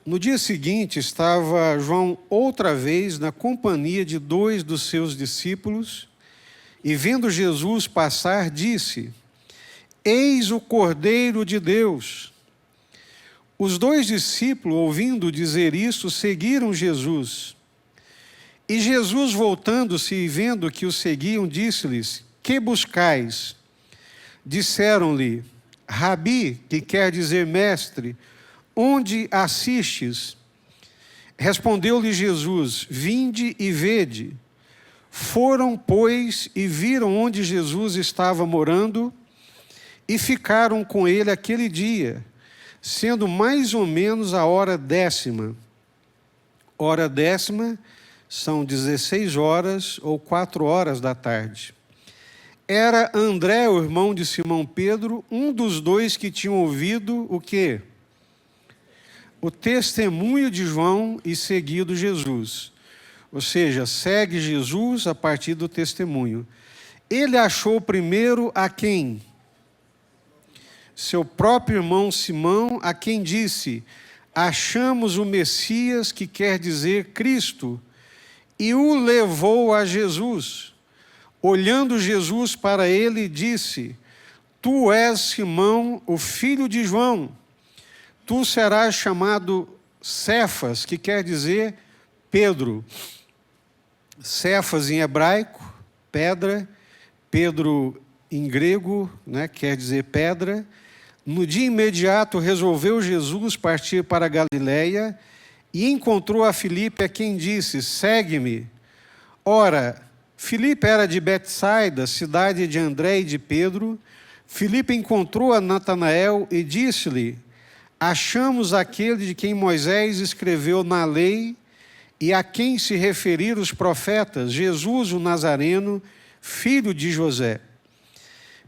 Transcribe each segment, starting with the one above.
No dia seguinte, estava João outra vez na companhia de 2 dos seus discípulos, e vendo Jesus passar, disse: Eis o Cordeiro de Deus. Os 2 discípulos, ouvindo dizer isso, seguiram Jesus. E Jesus, voltando-se e vendo que o seguiam, disse-lhes: Que buscais? Disseram-lhe: Rabi, que quer dizer mestre, onde assistes? Respondeu-lhe Jesus: Vinde e vede. Foram, pois, e viram onde Jesus estava morando, e ficaram com ele aquele dia, sendo mais ou menos a hora 10ª. Hora 10ª são 16 horas ou 4 horas da tarde. Era André, o irmão de Simão Pedro, um dos 2 que tinham ouvido o quê? O testemunho de João e seguido Jesus. Ou seja, segue Jesus a partir do testemunho. Ele achou primeiro a quem? Seu próprio irmão Simão, a quem disse: Achamos o Messias, que quer dizer Cristo, e o levou a Jesus. Olhando Jesus para ele, disse: Tu és Simão, o filho de João. Tu serás chamado Cefas, que quer dizer Pedro. Cefas em hebraico, pedra. Pedro em grego, quer dizer pedra. No dia imediato resolveu Jesus partir para a Galiléia e encontrou a Filipe, a quem disse: Segue-me. Ora, Filipe era de Betsaida, cidade de André e de Pedro. Filipe encontrou a Natanael e disse-lhe: Achamos aquele de quem Moisés escreveu na lei e a quem se referiram os profetas, Jesus o Nazareno, filho de José.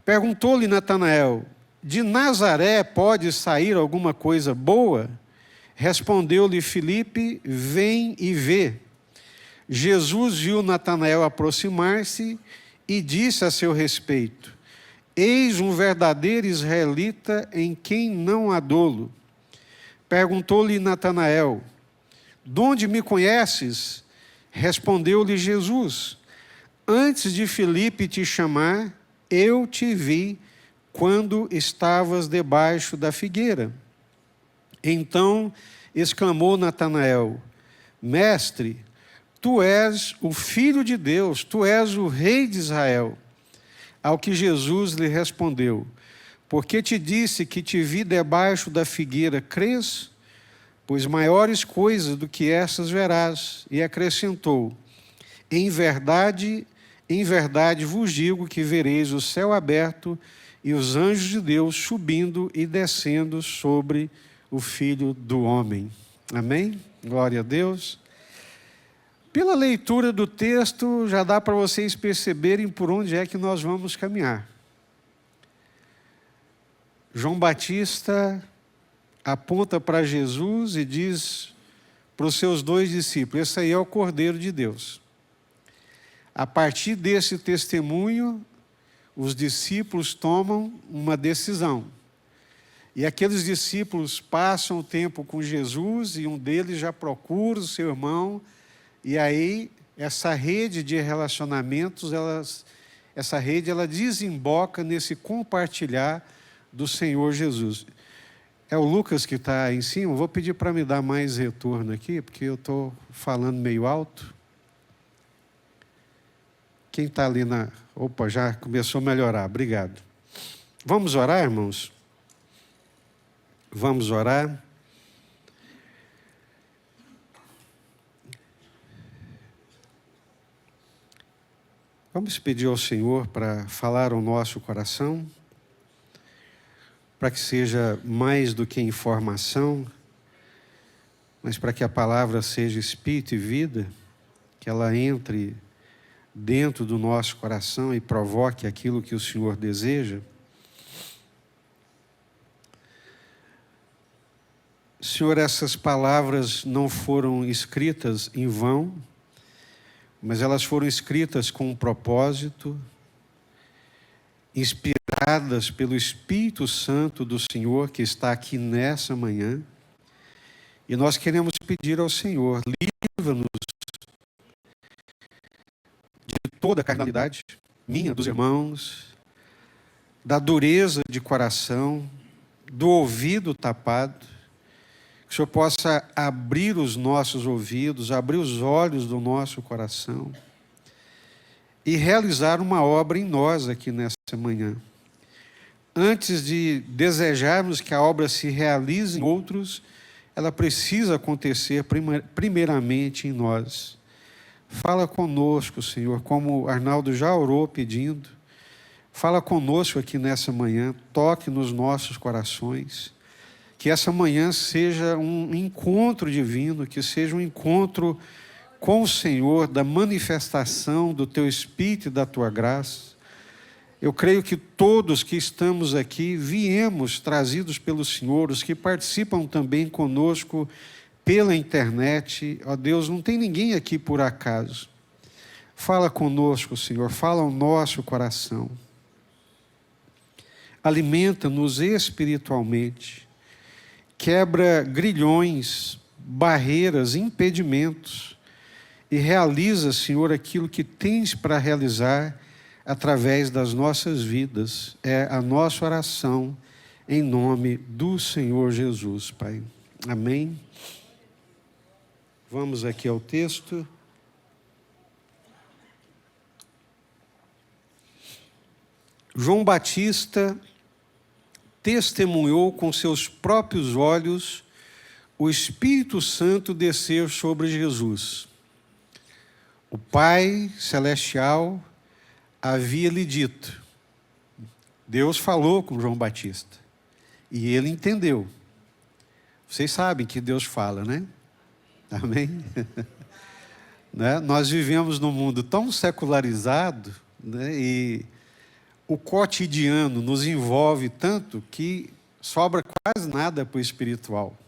Perguntou-lhe Natanael: De Nazaré pode sair alguma coisa boa? Respondeu-lhe Filipe: Vem e vê. Jesus viu Natanael aproximar-se e disse a seu respeito: Eis um verdadeiro israelita em quem não há dolo. Perguntou-lhe Natanael: De onde me conheces? Respondeu-lhe Jesus: Antes de Filipe te chamar, eu te vi quando estavas debaixo da figueira. Então exclamou Natanael: Mestre, tu és o Filho de Deus, tu és o Rei de Israel. Ao que Jesus lhe respondeu: Porque te disse que te vi debaixo da figueira, crês? Pois maiores coisas do que essas verás. E acrescentou: em verdade vos digo que vereis o céu aberto e os anjos de Deus subindo e descendo sobre o Filho do Homem. Amém? Glória a Deus. Pela leitura do texto, já dá para vocês perceberem por onde é que nós vamos caminhar. João Batista aponta para Jesus e diz para os seus 2 discípulos: esse aí é o Cordeiro de Deus. A partir desse testemunho, os discípulos tomam uma decisão. E aqueles discípulos passam o tempo com Jesus e um deles já procura o seu irmão. E aí, essa rede de relacionamentos, essa rede desemboca nesse compartilhar do Senhor Jesus. É o Lucas que está em cima? Vou pedir para me dar mais retorno aqui, porque eu estou falando meio alto. Quem está ali na... Opa, já começou a melhorar, obrigado. Vamos orar, irmãos? Vamos orar. Vamos pedir ao Senhor para falar ao nosso coração, para que seja mais do que informação, mas para que a palavra seja espírito e vida, que ela entre dentro do nosso coração e provoque aquilo que o Senhor deseja. Senhor, essas palavras não foram escritas em vão, mas elas foram escritas com um propósito, inspiradas pelo Espírito Santo do Senhor que está aqui nessa manhã, E nós queremos pedir ao Senhor, livra-nos de toda a carnalidade, minha, dos irmãos, da dureza de coração, do ouvido tapado, que o Senhor possa abrir os nossos ouvidos, abrir os olhos do nosso coração e realizar uma obra em nós aqui nessa manhã. Antes de desejarmos que a obra se realize em outros, ela precisa acontecer primeiramente em nós. Fala conosco, Senhor, como Arnaldo já orou pedindo. Fala conosco aqui nessa manhã, toque nos nossos corações. Que essa manhã seja um encontro divino, que seja um encontro com o Senhor, da manifestação do Teu Espírito e da Tua graça. Eu creio que todos que estamos aqui viemos trazidos pelo Senhor, os que participam também conosco pela internet. Ó Deus, não tem ninguém aqui por acaso. Fala conosco, Senhor, fala ao nosso coração. Alimenta-nos espiritualmente. Quebra grilhões, barreiras, impedimentos e realiza, Senhor, aquilo que tens para realizar através das nossas vidas. É a nossa oração em nome do Senhor Jesus, Pai. Amém. Vamos aqui ao texto. João Batista testemunhou com seus próprios olhos o Espírito Santo descer sobre Jesus. O Pai Celestial havia lhe dito. Deus falou com João Batista. E ele entendeu. Vocês sabem que Deus fala, né? Amém? Né? Nós vivemos num mundo tão secularizado, né? E o cotidiano nos envolve tanto que sobra quase nada para o espiritual.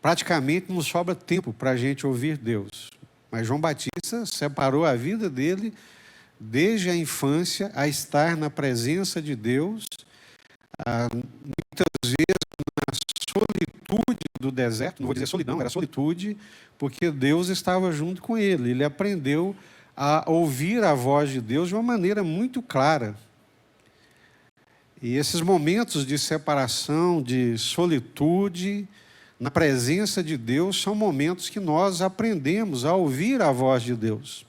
Praticamente não sobra tempo para a gente ouvir Deus. Mas João Batista separou a vida dele desde a infância a estar na presença de Deus, muitas vezes na solitude do deserto. Não vou dizer solidão, era solitude, porque Deus estava junto com ele. Ele aprendeu a ouvir a voz de Deus de uma maneira muito clara. E esses momentos de separação, de solitude, na presença de Deus, são momentos que nós aprendemos a ouvir a voz de Deus.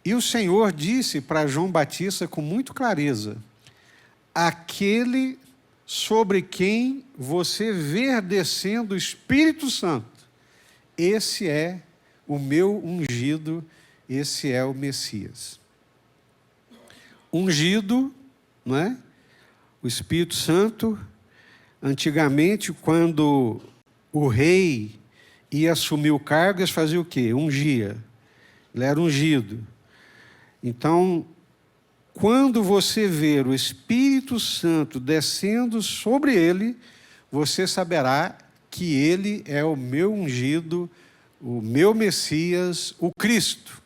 E o Senhor disse para João Batista com muita clareza: aquele sobre quem você ver descendo o Espírito Santo, esse é o meu ungido, esse é o Messias. Ungido, não é? O Espírito Santo, antigamente, quando o rei ia assumir o cargo, eles faziam o quê? Ungia. Ele era ungido. Então, quando você ver o Espírito Santo descendo sobre ele, você saberá que ele é o meu ungido, o meu Messias, o Cristo.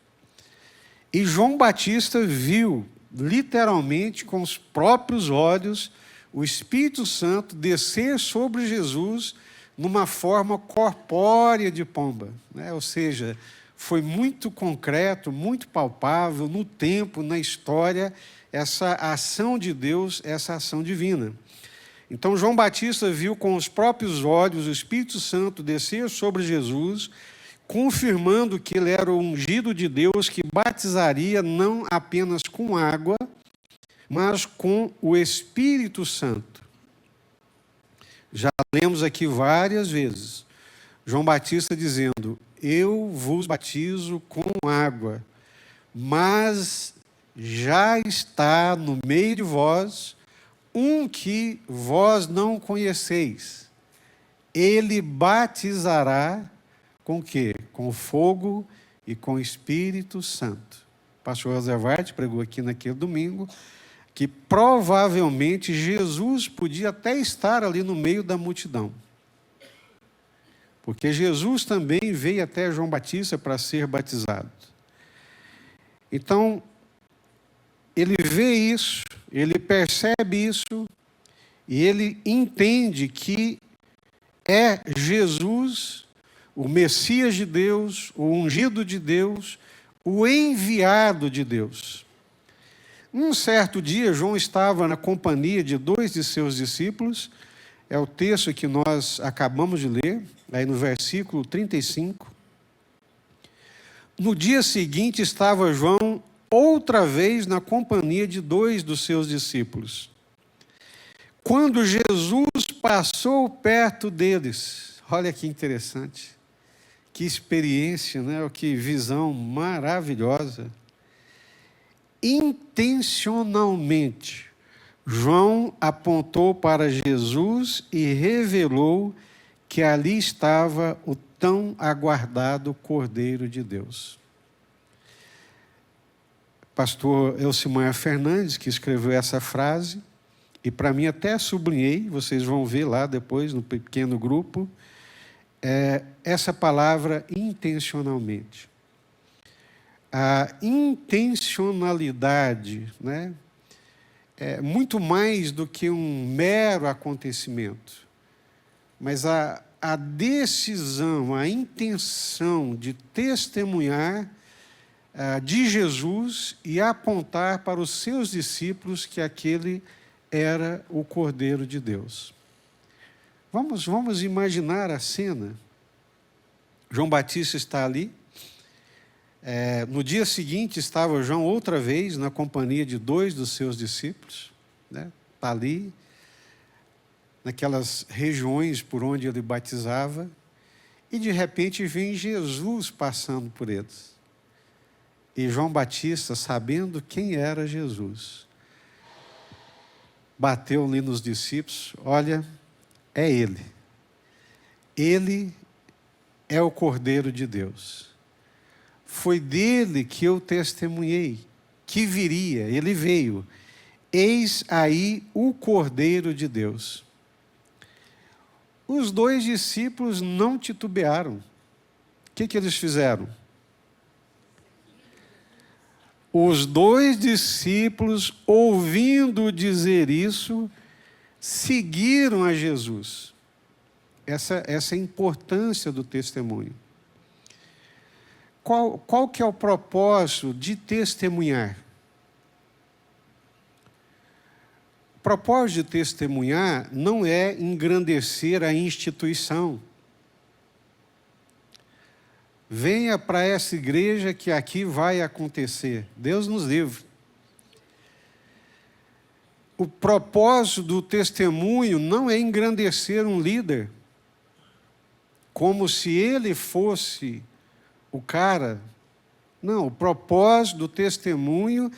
E João Batista viu, literalmente, com os próprios olhos, o Espírito Santo descer sobre Jesus numa forma corpórea de pomba, né? Ou seja, foi muito concreto, muito palpável no tempo, na história, essa ação de Deus, essa ação divina. Então, João Batista viu com os próprios olhos o Espírito Santo descer sobre Jesus, confirmando que ele era o ungido de Deus, que batizaria não apenas com água, mas com o Espírito Santo. Já lemos aqui várias vezes, João Batista dizendo: eu vos batizo com água, mas já está no meio de vós um que vós não conheceis. Ele batizará com o quê? Com fogo e com Espírito Santo. O pastor José Varte pregou aqui naquele domingo que provavelmente Jesus podia até estar ali no meio da multidão. Porque Jesus também veio até João Batista para ser batizado. Então, ele vê isso, ele percebe isso, e ele entende que é Jesus, o Messias de Deus, o ungido de Deus, o enviado de Deus. Um certo dia, João estava na companhia de 2 de seus discípulos, é o texto que nós acabamos de ler, aí no versículo 35. No dia seguinte, estava João outra vez na companhia de 2 dos seus discípulos. Quando Jesus passou perto deles, olha que interessante, que experiência, né? Que visão maravilhosa. Intencionalmente, João apontou para Jesus e revelou que ali estava o tão aguardado Cordeiro de Deus. Pastor Elcimar Fernandes, que escreveu essa frase, e para mim até sublinhei, vocês vão ver lá depois no pequeno grupo, essa palavra intencionalmente. A intencionalidade, né, é muito mais do que um mero acontecimento, mas a decisão, a intenção de testemunhar de Jesus e apontar para os seus discípulos que aquele era o Cordeiro de Deus. Vamos imaginar a cena. João Batista está ali. No dia seguinte estava João outra vez na companhia de 2 dos seus discípulos, né? Está ali, naquelas regiões por onde ele batizava, e de repente vem Jesus passando por eles. E João Batista, sabendo quem era Jesus, bateu ali nos discípulos: olha, é ele. Ele é o Cordeiro de Deus. Foi dele que eu testemunhei, que viria, ele veio. Eis aí o Cordeiro de Deus. Os 2 discípulos não titubearam. O que eles fizeram? Os 2 discípulos, ouvindo dizer isso, seguiram a Jesus. Essa é a importância do testemunho. Qual que é o propósito de testemunhar? O propósito de testemunhar não é engrandecer a instituição. Venha para essa igreja que aqui vai acontecer. Deus nos livre. O propósito do testemunho não é engrandecer um líder, como se ele fosse o cara. Não, o propósito do testemunho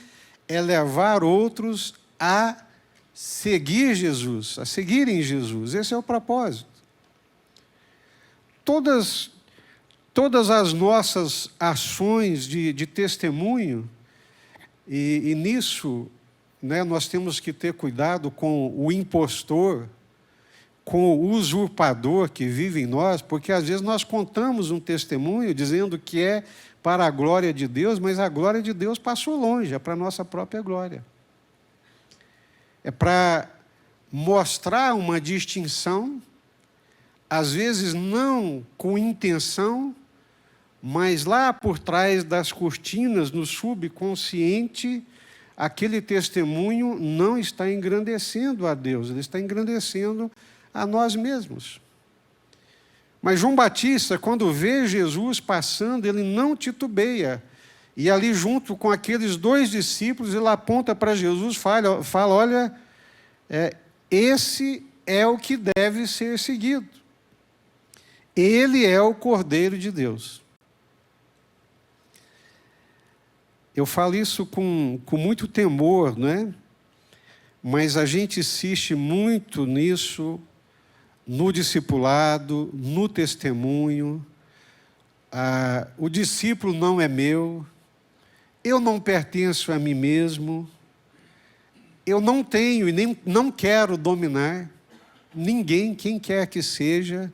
é levar outros a seguir Jesus, a seguirem Jesus. Esse é o propósito. Todas as nossas ações de testemunho, e nisso, né, nós temos que ter cuidado com o impostor, com o usurpador que vive em nós, porque às vezes nós contamos um testemunho dizendo que é para a glória de Deus, mas a glória de Deus passou longe, é para a nossa própria glória. É para mostrar uma distinção, às vezes não com intenção, mas lá por trás das cortinas, no subconsciente, aquele testemunho não está engrandecendo a Deus, ele está engrandecendo a nós mesmos. Mas João Batista, quando vê Jesus passando, ele não titubeia. E ali junto com aqueles 2 discípulos, ele aponta para Jesus, fala olha, esse é o que deve ser seguido. Ele é o Cordeiro de Deus. Eu falo isso com muito temor, né? Mas a gente insiste muito nisso, no discipulado, no testemunho. O discípulo não é meu, eu não pertenço a mim mesmo, eu não tenho e nem não quero dominar ninguém, quem quer que seja,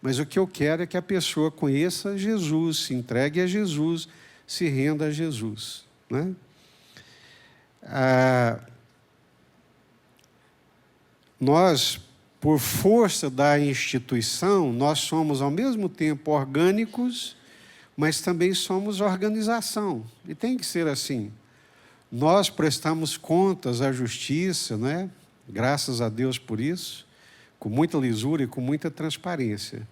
mas o que eu quero é que a pessoa conheça Jesus, se entregue a Jesus, se renda a Jesus, né? Nós por força da instituição, nós somos ao mesmo tempo orgânicos, mas também somos organização. E tem que ser assim. Nós prestamos contas à justiça, né? Graças a Deus por isso, com muita lisura e com muita transparência.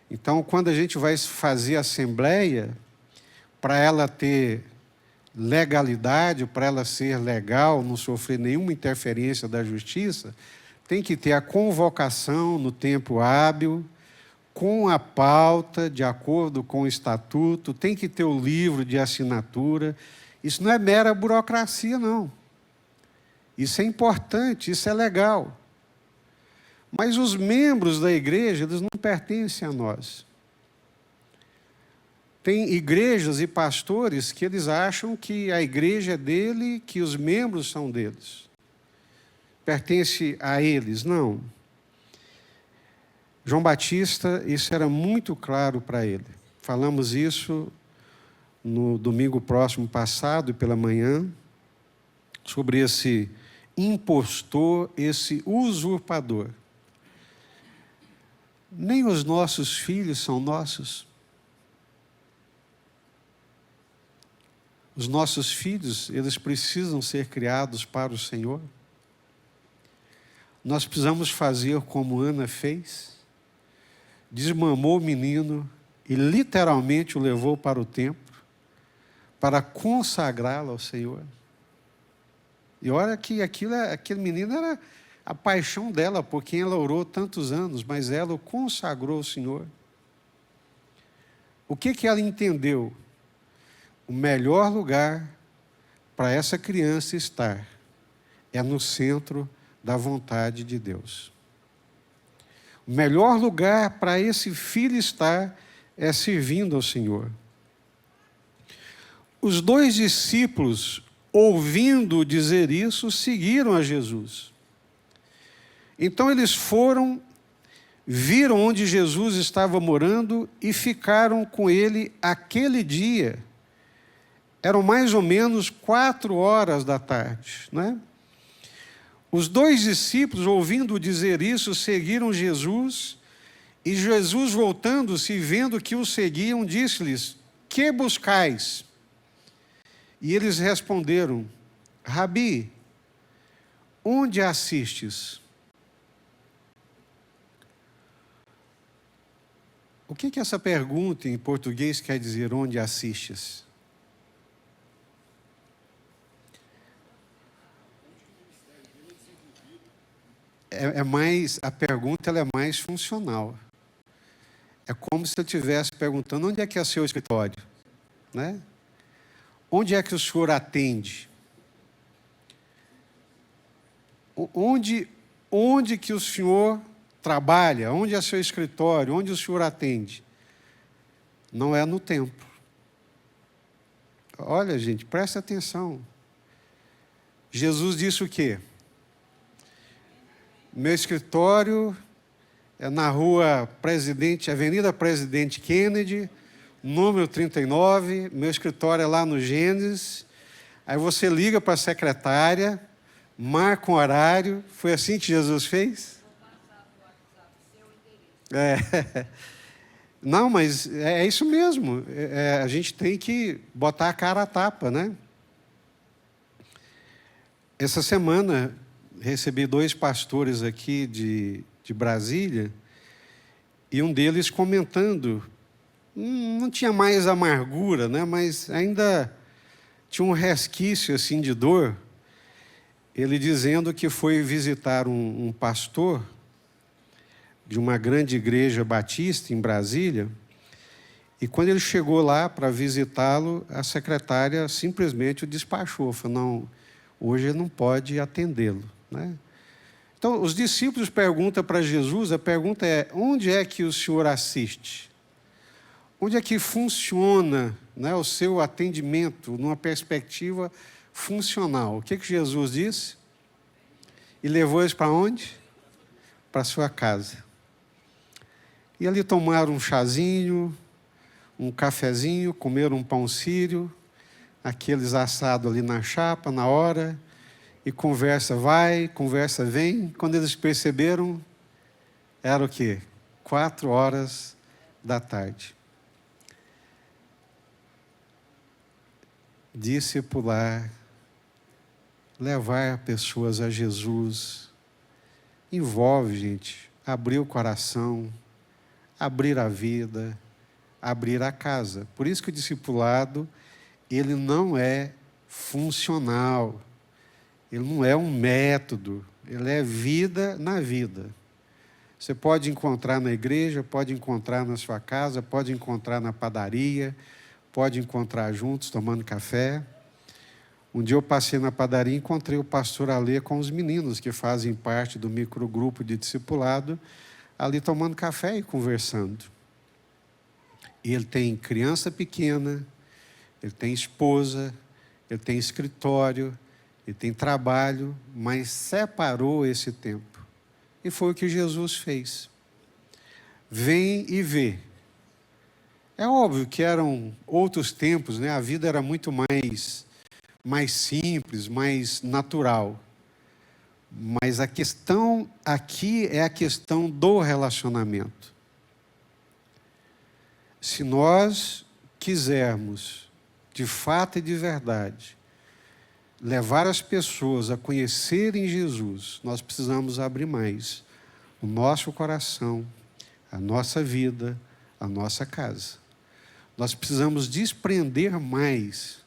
Então, quando a gente vai fazer assembleia, para ela ter legalidade, para ela ser legal, não sofrer nenhuma interferência da justiça, tem que ter a convocação no tempo hábil, com a pauta, de acordo com o estatuto, tem que ter o livro de assinatura. Isso não é mera burocracia, não. Isso é importante, isso é legal. Mas os membros da igreja, eles não pertencem a nós. Tem igrejas e pastores que eles acham que a igreja é dele, que os membros são deles. Pertence a eles, não. João Batista, isso era muito claro para ele. Falamos isso no domingo próximo passado e pela manhã, sobre esse impostor, esse usurpador. Nem os nossos filhos são nossos. Os nossos filhos, eles precisam ser criados para o Senhor. Nós precisamos fazer como Ana fez. Desmamou o menino e literalmente o levou para o templo para consagrá-lo ao Senhor. E olha que aquele menino era a paixão dela, por quem ela orou tantos anos, mas ela o consagrou ao Senhor. O que ela entendeu? O melhor lugar para essa criança estar é no centro da vontade de Deus. O melhor lugar para esse filho estar é servindo ao Senhor. Os 2 discípulos, ouvindo dizer isso, seguiram a Jesus. Então eles foram, viram onde Jesus estava morando e ficaram com ele aquele dia. Eram mais ou menos 4 da tarde, né? Os 2 discípulos, ouvindo dizer isso, seguiram Jesus, e Jesus, voltando-se e vendo que o seguiam, disse-lhes: que buscais? E eles responderam: Rabi, onde assistes? O que essa pergunta em português quer dizer, onde assistes? A pergunta ela é mais funcional. É como se eu estivesse perguntando, onde é que é seu escritório? Né? Onde é que o senhor atende? Onde que o senhor trabalha? Onde é seu escritório? Onde o senhor atende? Não é no templo. Olha, gente, presta atenção. Jesus disse o quê? Meu escritório é na Avenida Presidente Kennedy, número 39, meu escritório é lá no Gênesis. Aí você liga para a secretária, marca um horário. Foi assim que Jesus fez? Não, mas é isso mesmo. A gente tem que botar a cara a tapa, né? Essa semana recebi 2 pastores aqui de Brasília, e um deles comentando, não tinha mais amargura, né, mas ainda tinha um resquício assim, de dor. Ele dizendo que foi visitar um pastor de uma grande igreja batista em Brasília, e quando ele chegou lá para visitá-lo, a secretária simplesmente o despachou, falou: não, hoje ele não pode atendê-lo. Né? Então, os discípulos perguntam para Jesus, a pergunta é: onde é que o senhor assiste? Onde é que funciona, né, o seu atendimento numa perspectiva funcional? O que Jesus disse? E levou eles para onde? Para a sua casa. E ali tomaram um chazinho, um cafezinho, comeram um pão sírio, aqueles assados ali na chapa, na hora, e conversa vai, conversa vem. Quando eles perceberam, Era o quê? 4 horas da tarde. Discipular, levar pessoas a Jesus, envolve, gente, abrir o coração, abrir a vida, abrir a casa. Por isso que o discipulado, ele não é funcional, ele não é um método, ele é vida na vida. Você pode encontrar na igreja, pode encontrar na sua casa, pode encontrar na padaria, pode encontrar juntos, tomando café. Um dia eu passei na padaria e encontrei o pastor Alê com os meninos que fazem parte do microgrupo de discipulado, ali tomando café e conversando. E ele tem criança pequena, ele tem esposa, ele tem escritório, ele tem trabalho, mas separou esse tempo. E foi o que Jesus fez. Vem e vê. É óbvio que eram outros tempos, né? A vida era muito mais simples, mais natural. Mas a questão aqui é a questão do relacionamento. Se nós quisermos, de fato e de verdade, levar as pessoas a conhecerem Jesus, nós precisamos abrir mais o nosso coração, a nossa vida, a nossa casa. Nós precisamos desprender mais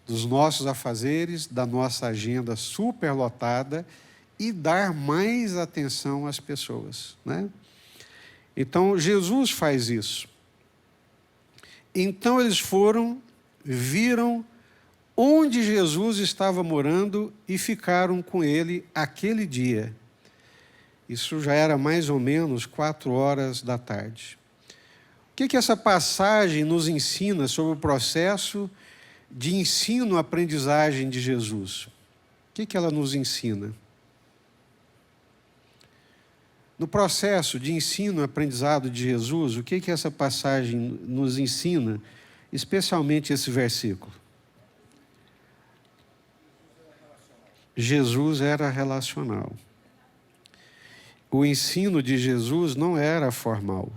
dos nossos afazeres, da nossa agenda superlotada e dar mais atenção às pessoas, né? Então, Jesus faz isso. Então, eles foram, viram onde Jesus estava morando e ficaram com ele aquele dia. Isso já era mais ou menos 4 horas da tarde. O que essa passagem nos ensina sobre o processo de ensino-aprendizagem de Jesus? O que ela nos ensina? No processo de ensino-aprendizado de Jesus, o que essa passagem nos ensina, especialmente esse versículo? Jesus era relacional. O ensino de Jesus não era formal.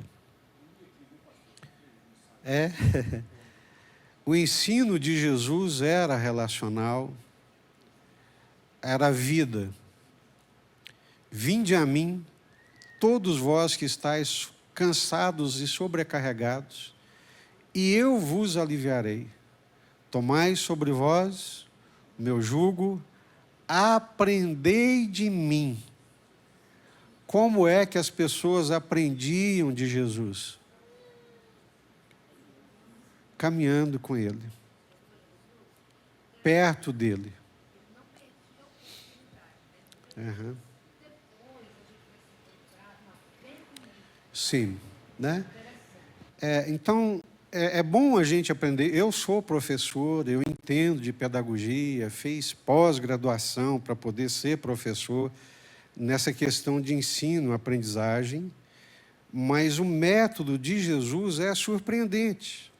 O ensino de Jesus era relacional, era vida. Vinde a mim, todos vós que estáis cansados e sobrecarregados, e eu vos aliviarei. Tomai sobre vós o meu jugo, aprendei de mim. Como é que as pessoas aprendiam de Jesus? Caminhando com Ele, perto dEle. Uhum. Sim, né? Então, é bom a gente aprender. Eu sou professor, eu entendo de pedagogia, fiz pós-graduação para poder ser professor nessa questão de ensino, aprendizagem, mas o método de Jesus é surpreendente.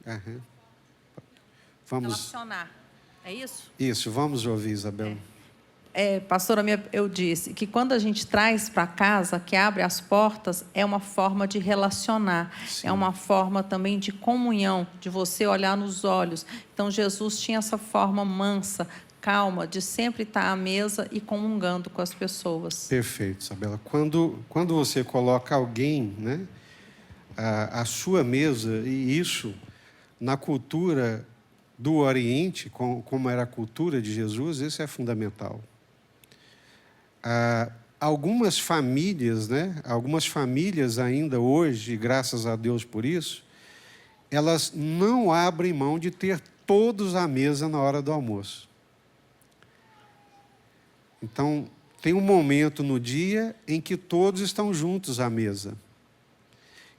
Uhum. Vamos relacionar, é isso? Isso, vamos ouvir, Isabel. Pastora, eu disse que quando a gente traz para casa, que abre as portas, é uma forma de relacionar. Sim. É uma forma também de comunhão, de você olhar nos olhos. Então, Jesus tinha essa forma mansa, calma, de sempre estar à mesa e comungando com as pessoas. Perfeito, Isabela. Quando você coloca alguém, né, à sua mesa, e isso, na cultura do Oriente, como era a cultura de Jesus, isso é fundamental. Algumas famílias, né? Algumas famílias ainda hoje, graças a Deus por isso, elas não abrem mão de ter todos à mesa na hora do almoço. Então, tem um momento no dia em que todos estão juntos à mesa.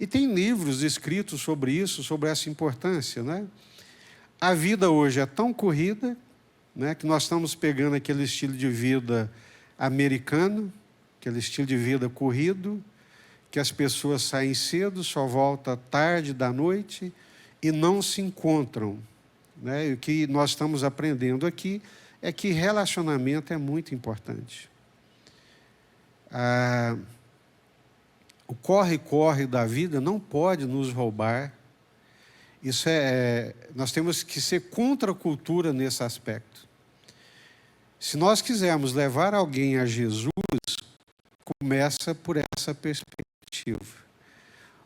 E tem livros escritos sobre isso, sobre essa importância, né? A vida hoje é tão corrida, né, que nós estamos pegando aquele estilo de vida americano, aquele estilo de vida corrido, que as pessoas saem cedo, só voltam tarde da noite e não se encontram, né? E o que nós estamos aprendendo aqui é que relacionamento é muito importante. O corre-corre da vida não pode nos roubar. Nós temos que ser contra a cultura nesse aspecto. Se nós quisermos levar alguém a Jesus, começa por essa perspectiva.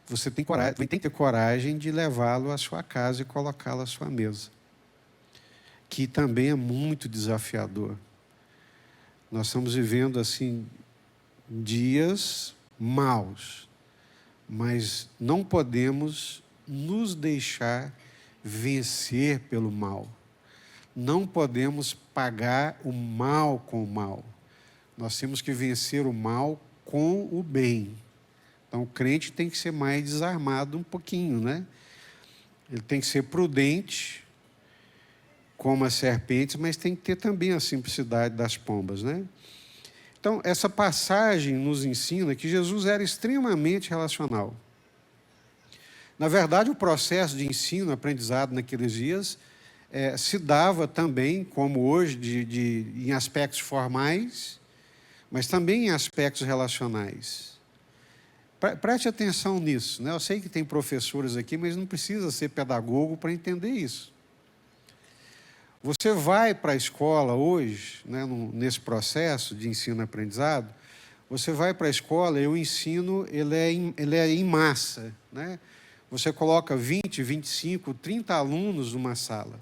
Você tem que ter coragem de levá-lo à sua casa e colocá-lo à sua mesa, que também é muito desafiador. Nós estamos vivendo assim dias maus, mas não podemos nos deixar vencer pelo mal. Não podemos pagar o mal com o mal. Nós temos que vencer o mal com o bem. Então, o crente tem que ser mais desarmado um pouquinho, né? Ele tem que ser prudente, como as serpentes, mas tem que ter também a simplicidade das pombas, né? Então, essa passagem nos ensina que Jesus era extremamente relacional. Na verdade, o processo de ensino, aprendizado naqueles dias, se dava também, como hoje, em aspectos formais, mas também em aspectos relacionais. Preste atenção nisso, né? Eu sei que tem professores aqui, mas não precisa ser pedagogo para entender isso. Você vai para a escola hoje, né, nesse processo de ensino-aprendizado, você vai para a escola e o ensino ele é em massa, né? Você coloca 20, 25, 30 alunos numa sala.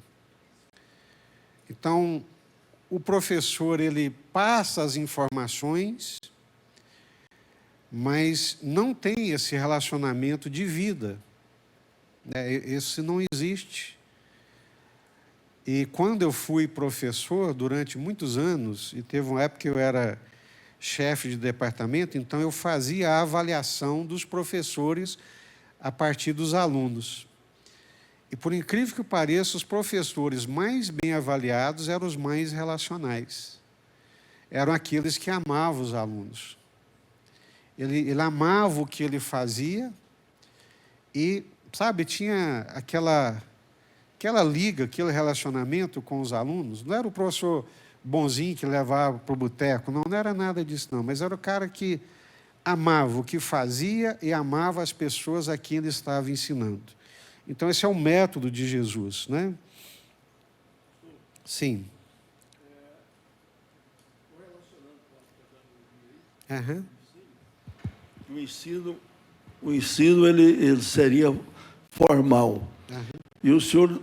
Então, o professor ele passa as informações, mas não tem esse relacionamento de vida, né? Esse não existe. E quando eu fui professor, durante muitos anos, e teve uma época que eu era chefe de departamento, então eu fazia a avaliação dos professores a partir dos alunos. E por incrível que pareça, os professores mais bem avaliados eram os mais relacionais. Eram aqueles que amavam os alunos. Ele amava o que ele fazia e, sabe, tinha aquela liga, aquele relacionamento com os alunos. Não era o professor bonzinho que levava para o boteco, não era nada disso não, mas era o cara que amava o que fazia e amava as pessoas a quem ele estava ensinando. Então esse é o método de Jesus, né? Sim. Uhum. O ensino ele seria formal. Uhum. E o senhor,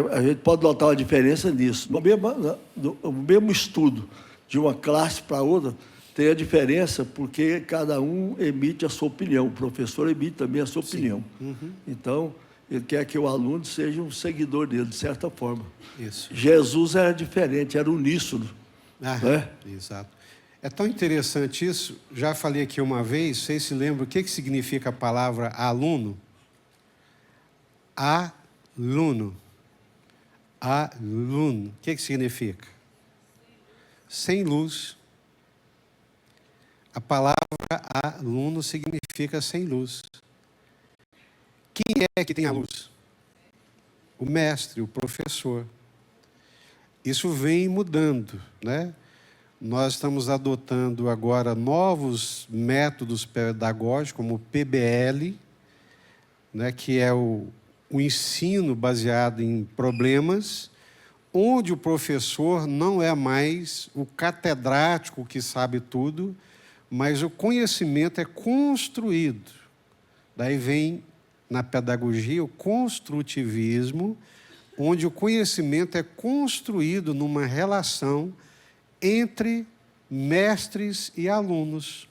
a gente pode notar uma diferença nisso. No mesmo estudo, de uma classe para outra, tem a diferença porque cada um emite a sua opinião. O professor emite também a sua opinião. Uhum. Então, ele quer que o aluno seja um seguidor dele, de certa forma. Isso. Jesus era diferente, era uníssono. Né? Exato. É tão interessante isso. Já falei aqui uma vez, vocês se lembram o que significa a palavra aluno? Aluno. Aluno. O que significa? Sem luz. A palavra aluno significa sem luz. Quem é que tem a luz? O mestre, o professor. Isso vem mudando, né? Nós estamos adotando agora novos métodos pedagógicos, como o PBL, né, que é o ensino baseado em problemas, onde o professor não é mais o catedrático que sabe tudo, mas o conhecimento é construído. Daí vem, na pedagogia, o construtivismo, onde o conhecimento é construído numa relação entre mestres e alunos.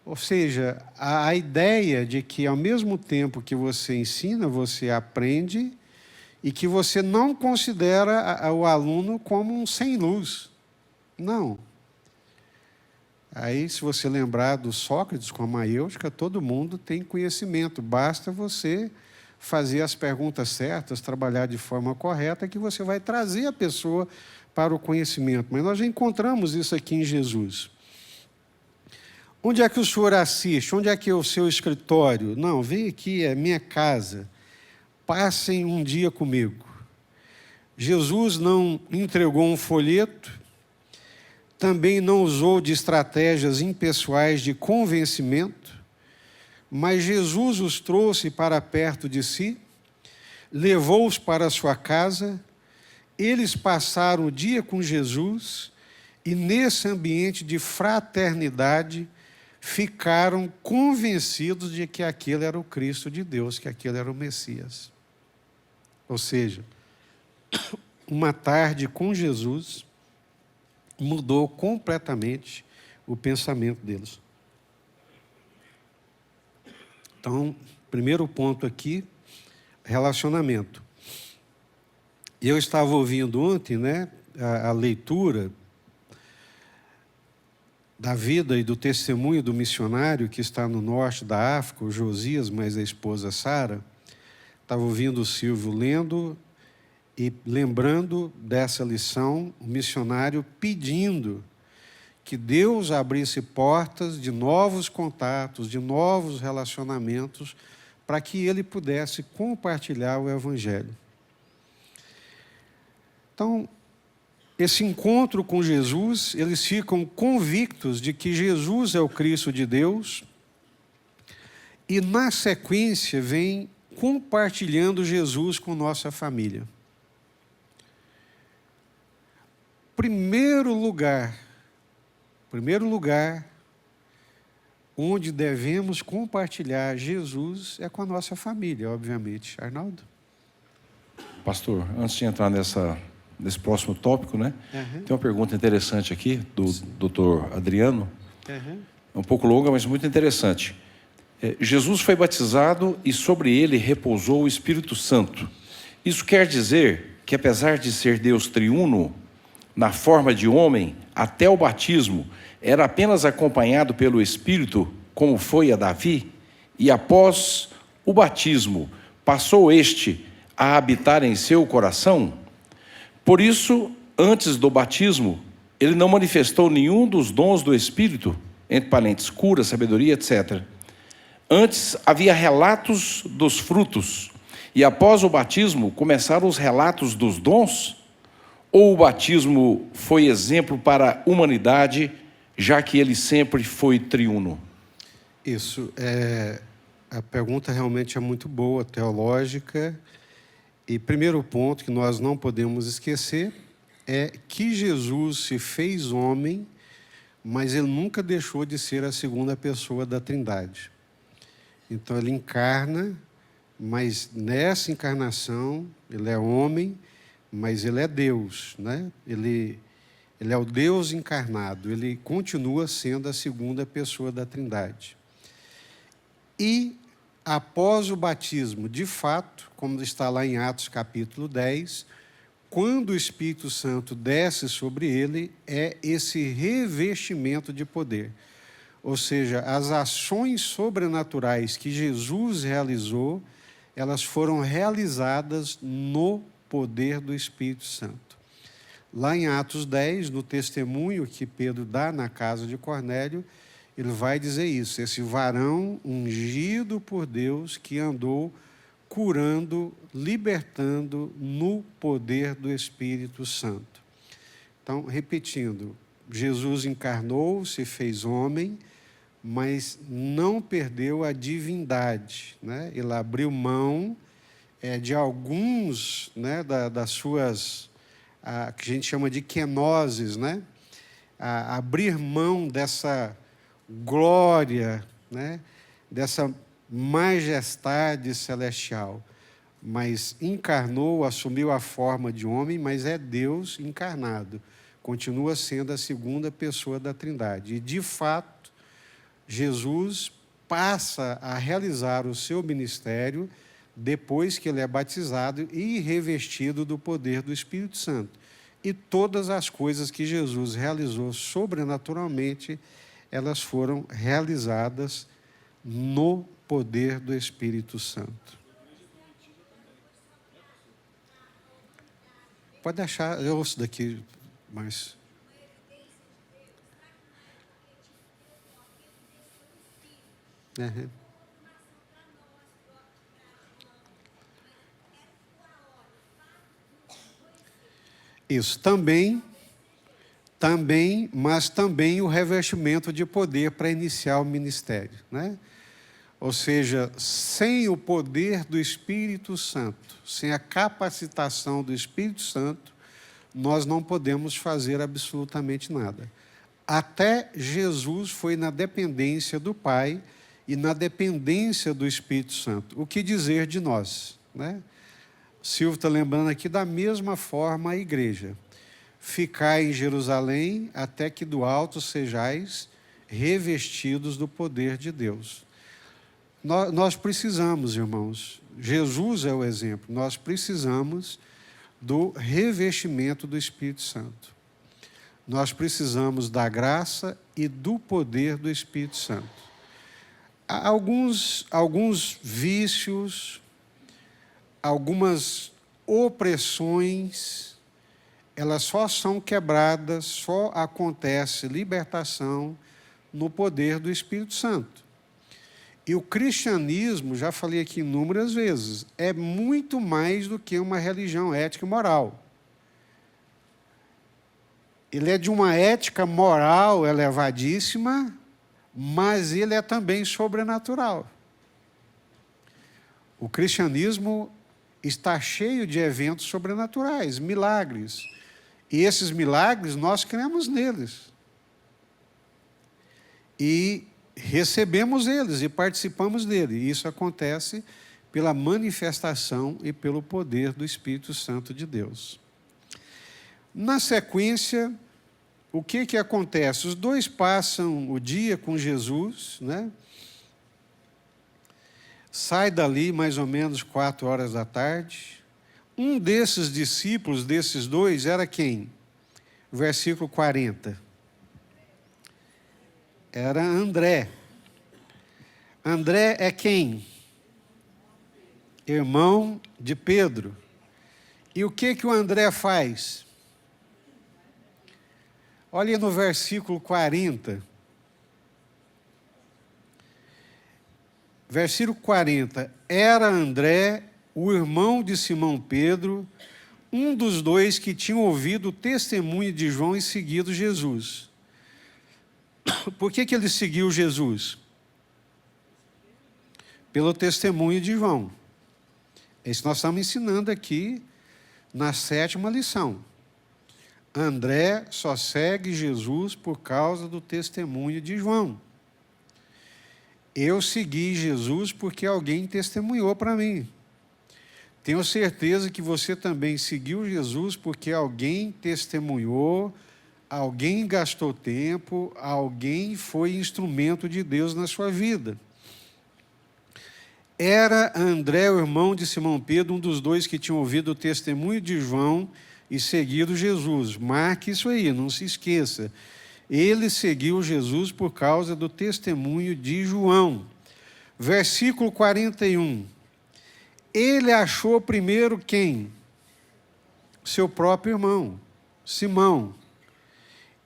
Ou seja, a ideia de que, ao mesmo tempo que você ensina, você aprende, e que você não considera o aluno como um sem luz. Não. Aí, se você lembrar do Sócrates com a maiêutica, todo mundo tem conhecimento. Basta você fazer as perguntas certas, trabalhar de forma correta, que você vai trazer a pessoa para o conhecimento. Mas nós já encontramos isso aqui em Jesus. Onde é que o senhor assiste? Onde é que é o seu escritório? Não, vem aqui, é minha casa. Passem um dia comigo. Jesus não entregou um folheto, também não usou de estratégias impessoais de convencimento, mas Jesus os trouxe para perto de si, levou-os para a sua casa, eles passaram o dia com Jesus e, nesse ambiente de fraternidade, ficaram convencidos de que aquele era o Cristo de Deus, que aquele era o Messias. Ou seja, uma tarde com Jesus mudou completamente o pensamento deles. Então, primeiro ponto aqui, relacionamento. Eu estava ouvindo ontem, a leitura da vida e do testemunho do missionário que está no norte da África, o Josias, mais a esposa Sara. Estava ouvindo o Silvio lendo e lembrando dessa lição, o missionário pedindo que Deus abrisse portas de novos contatos, de novos relacionamentos, para que ele pudesse compartilhar o Evangelho. Então, esse encontro com Jesus, eles ficam convictos de que Jesus é o Cristo de Deus, e na sequência vem compartilhando Jesus com nossa família. Primeiro lugar onde devemos compartilhar Jesus é com a nossa família, obviamente. Arnaldo? Pastor, antes de entrar nesse próximo tópico, Tem uma pergunta interessante aqui do Dr. Adriano. É um pouco longa, mas muito interessante. Jesus foi batizado e sobre ele repousou o Espírito Santo. Isso quer dizer que, apesar de ser Deus triuno, na forma de homem, até o batismo, era apenas acompanhado pelo Espírito, como foi a Davi, e após o batismo, passou este a habitar em seu coração? Por isso, antes do batismo, ele não manifestou nenhum dos dons do Espírito, entre parênteses, cura, sabedoria, etc. Antes havia relatos dos frutos, e após o batismo começaram os relatos dos dons? Ou o batismo foi exemplo para a humanidade, já que ele sempre foi triuno? Isso, a pergunta realmente é muito boa, teológica. E primeiro ponto que nós não podemos esquecer é que Jesus se fez homem, mas ele nunca deixou de ser a segunda pessoa da Trindade. Então ele encarna, mas nessa encarnação ele é homem, mas ele é Deus, Ele é o Deus encarnado, ele continua sendo a segunda pessoa da Trindade. E após o batismo, de fato, como está lá em Atos capítulo 10, quando o Espírito Santo desce sobre ele, é esse revestimento de poder. Ou seja, as ações sobrenaturais que Jesus realizou, elas foram realizadas no poder do Espírito Santo. Lá em Atos 10, no testemunho que Pedro dá na casa de Cornélio, ele vai dizer isso, esse varão ungido por Deus que andou curando, libertando no poder do Espírito Santo. Então, repetindo, Jesus encarnou, se fez homem, mas não perdeu a divindade, Ele abriu mão de alguns, das suas, que a gente chama de kenoses, abrir mão dessa glória, dessa majestade celestial, mas encarnou, assumiu a forma de homem, mas é Deus encarnado, continua sendo a segunda pessoa da Trindade. E, de fato, Jesus passa a realizar o seu ministério depois que ele é batizado e revestido do poder do Espírito Santo. E todas as coisas que Jesus realizou sobrenaturalmente, elas foram realizadas no poder do Espírito Santo. Pode achar, eu ouço daqui, mas... Uhum. Isso mas também o revestimento de poder para iniciar o ministério, né? Ou seja, sem o poder do Espírito Santo, sem a capacitação do Espírito Santo, nós não podemos fazer absolutamente nada. Até Jesus foi na dependência do Pai e na dependência do Espírito Santo. O que dizer de nós, né? Silvio está lembrando aqui, da mesma forma a igreja. Ficai em Jerusalém até que do alto sejais revestidos do poder de Deus. Nós precisamos, irmãos, Jesus é o exemplo, nós precisamos do revestimento do Espírito Santo. Nós precisamos da graça e do poder do Espírito Santo. Há alguns vícios, algumas opressões, elas só são quebradas, só acontece libertação no poder do Espírito Santo. E o cristianismo, já falei aqui inúmeras vezes, é muito mais do que uma religião ética e moral. Ele é de uma ética moral elevadíssima, mas ele é também sobrenatural. O cristianismo está cheio de eventos sobrenaturais, milagres. E esses milagres, nós cremos neles. E recebemos eles e participamos dele. E isso acontece pela manifestação e pelo poder do Espírito Santo de Deus. Na sequência, o que acontece? Os dois passam o dia com Jesus, né? Sai dali mais ou menos 4 horas da tarde. Um desses discípulos, desses dois, era quem? Versículo 40. Era André. André é quem? Irmão de Pedro. E o que o André faz? Olha no versículo 40. Versículo 40. Era André, o irmão de Simão Pedro, um dos dois que tinham ouvido o testemunho de João e seguido Jesus. Por que ele seguiu Jesus? Pelo testemunho de João. Isso nós estamos ensinando aqui na 7ª lição. André só segue Jesus por causa do testemunho de João. Eu segui Jesus porque alguém testemunhou para mim. Tenho certeza que você também seguiu Jesus porque alguém testemunhou, alguém gastou tempo, alguém foi instrumento de Deus na sua vida. Era André, o irmão de Simão Pedro, um dos dois que tinham ouvido o testemunho de João e seguido Jesus. Marque isso aí, não se esqueça. Ele seguiu Jesus por causa do testemunho de João. Versículo 41. Ele achou primeiro quem? Seu próprio irmão, Simão.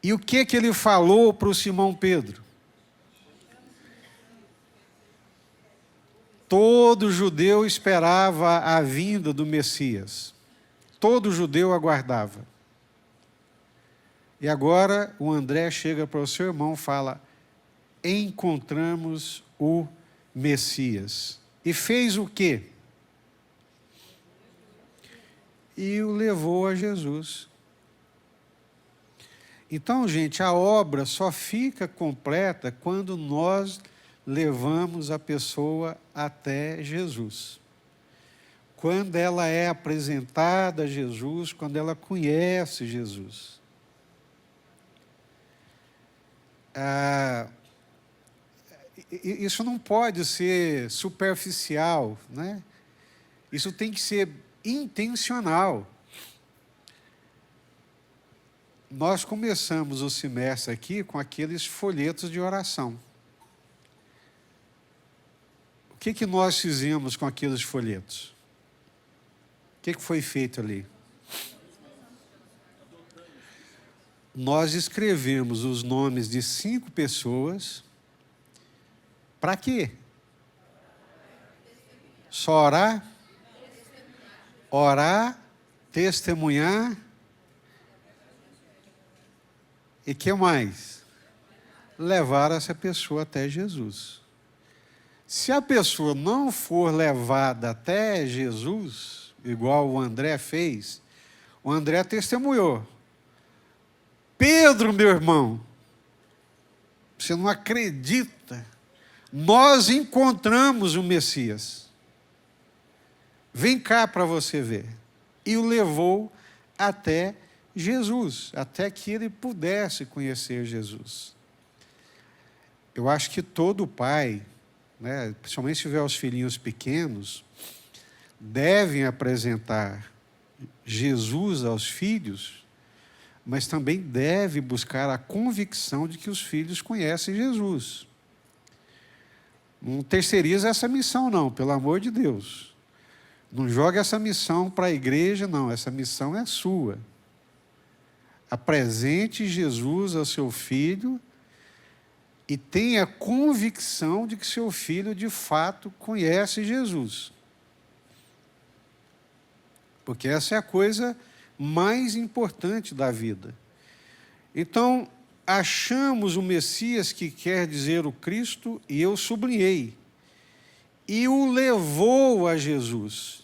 E o que ele falou para o Simão Pedro? Todo judeu esperava a vinda do Messias. Todo judeu aguardava. E agora o André chega para o seu irmão e fala: encontramos o Messias. E fez o quê? E o levou a Jesus. Então, gente, a obra só fica completa quando nós levamos a pessoa até Jesus. Quando ela é apresentada a Jesus, quando ela conhece Jesus. Isso não pode ser superficial, né? Isso tem que ser intencional. Nós começamos o semestre aqui com aqueles folhetos de oração. O que nós fizemos com aqueles folhetos? O que foi feito ali? Nós escrevemos os nomes de 5 pessoas. Para quê? Só orar? Orar, testemunhar E que mais? Levar essa pessoa até Jesus. Se a pessoa não for levada até Jesus, igual o André fez, o André testemunhou. Pedro, meu irmão, você não acredita, nós encontramos o Messias. Vem cá para você ver. E o levou até Jesus, até que ele pudesse conhecer Jesus. Eu acho que todo pai, né, principalmente se tiver os filhinhos pequenos, devem apresentar Jesus aos filhos, mas também deve buscar a convicção de que os filhos conhecem Jesus. Não terceiriza essa missão, não, pelo amor de Deus. Não joga essa missão para a igreja, não. Essa missão é sua. Apresente Jesus ao seu filho e tenha convicção de que seu filho, de fato, conhece Jesus. Porque essa é a coisa mais importante da vida. Então, achamos o Messias, que quer dizer o Cristo, e eu sublinhei, e o levou a Jesus.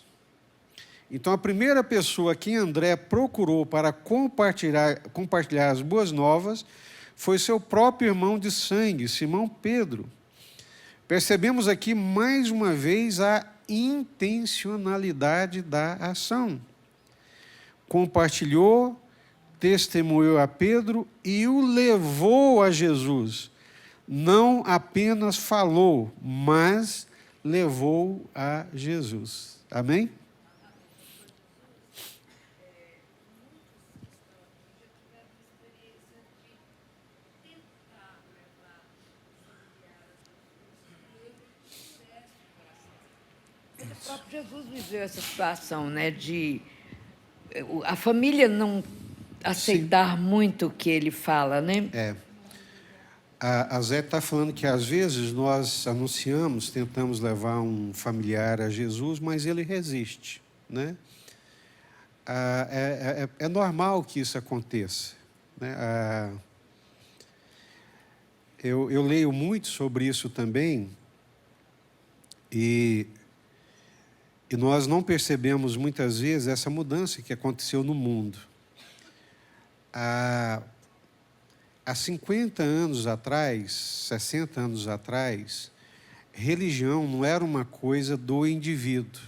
Então, a primeira pessoa que André procurou para compartilhar as boas novas foi seu próprio irmão de sangue, Simão Pedro. Percebemos aqui, mais uma vez, a intencionalidade da ação. Compartilhou, testemunhou a Pedro e o levou a Jesus. Não apenas falou, mas levou a Jesus. Amém? O próprio Jesus viveu essa situação, né, de a família não aceitar muito o que ele fala, né? A Zé está falando que às vezes nós anunciamos, tentamos levar um familiar a Jesus, mas ele resiste, né? É normal que isso aconteça, né? Eu leio muito sobre isso também e nós não percebemos muitas vezes essa mudança que aconteceu no mundo. Há 50 anos atrás, 60 anos atrás, religião não era uma coisa do indivíduo,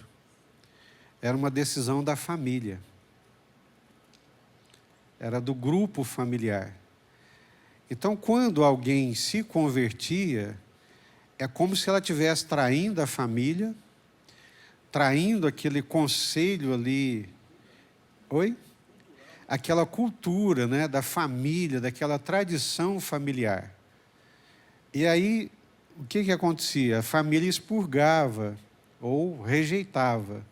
era uma decisão da família, era do grupo familiar. Então, quando alguém se convertia, é como se ela estivesse traindo a família, traindo aquele conselho ali, aquela cultura, né, da família, daquela tradição familiar. E aí, o que acontecia? A família expurgava ou rejeitava.